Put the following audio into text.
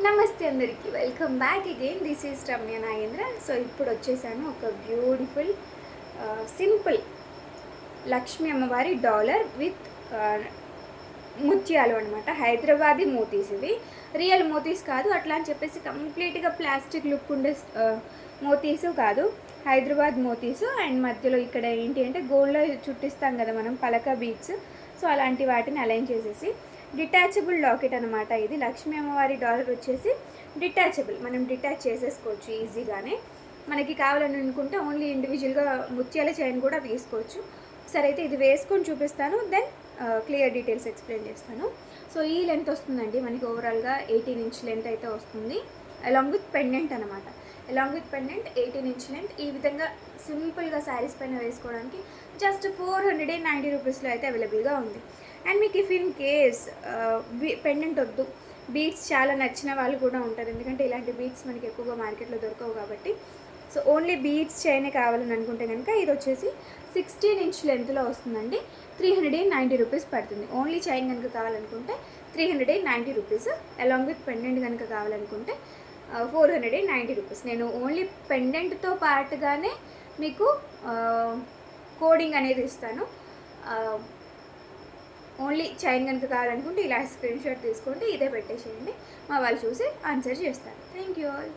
నమస్తే అందరికీ, welcome back again. This is Ramya Nagendra. So ఇప్పుడు వచ్చేసాను ఒక బ్యూటిఫుల్ సింపుల్ లక్ష్మీ అమ్మవారి డాలర్ విత్ ముత్యాలు అనమాట. హైదరాబాదీ మోతీస్. ఇవి రియల్ మోతీస్ కాదు, అట్లా అని చెప్పేసి కంప్లీట్గా ప్లాస్టిక్ లుక్ ఉండే మోతీసు కాదు, హైదరాబాద్ మోతీసు. అండ్ మధ్యలో ఇక్కడ ఏంటి అంటే గోల్డ్లో చుట్టిస్తాం కదా మనం పలక బీడ్స్, సో అలాంటి వాటిని అలైన్ చేసేసి డిటాచబుల్ లాకెట్ అనమాట. ఇది లక్ష్మీ అమ్మవారి డాలర్ వచ్చేసి డిటాచబుల్, మనం డిటాచ్ చేసేసుకోవచ్చు ఈజీగానే. మనకి కావాలని అనుకుంటే ఓన్లీ ఇండివిజువల్గా ముత్యాల చైన్ కూడా తీసుకోవచ్చు. సరే, అయితే ఇది వేసుకొని చూపిస్తాను, దెన్ క్లియర్ డీటెయిల్స్ ఎక్స్ప్లెయిన్ చేస్తాను. సో ఈ లెంత్ వస్తుందండి మనకి ఓవరాల్గా 18 ఇంచ్ లెంత్ అయితే వస్తుంది, అలాంగ్ విత్ పెండెంట్ అనమాట. Along with pendant 18 inch length. ఈ విధంగా సింపుల్గా శారీస్ పైన వేసుకోవడానికి జస్ట్ 490 రూపీస్లో అయితే అవైలబుల్గా ఉంది. అండ్ మీకు ఇఫ్ ఇన్ కేస్ పెండెంట్ వద్దు, బీడ్స్ చాలా నచ్చిన వాళ్ళు కూడా ఉంటారు, ఎందుకంటే ఇలాంటి బీడ్స్ మనకి ఎక్కువగా మార్కెట్లో దొరకవు కాబట్టి. సో ఓన్లీ బీడ్స్ చైనే కావాలని అనుకుంటే కనుక ఇది వచ్చేసి 16 ఇంచ్ లెంత్లో వస్తుందండి. 390 రూపీస్ పడుతుంది. ఓన్లీ చైన్ కనుక కావాలనుకుంటే 390 రూపీస్. అలాంగ్ విత్ పెండెంట్ కనుక కావాలనుకుంటే 490 రూపీస్. నేను ఓన్లీ పెండెంట్తో పాటుగానే మీకు కోడింగ్ అనేది ఇస్తాను. ఓన్లీ చైన్ కనుక కావాలనుకుంటే ఇలా స్క్రీన్ షాట్ తీసుకోండి, ఇదే పెట్టేసేయండి, మా వాళ్ళు చూసి ఆన్సర్ చేస్తారు. Thank you all.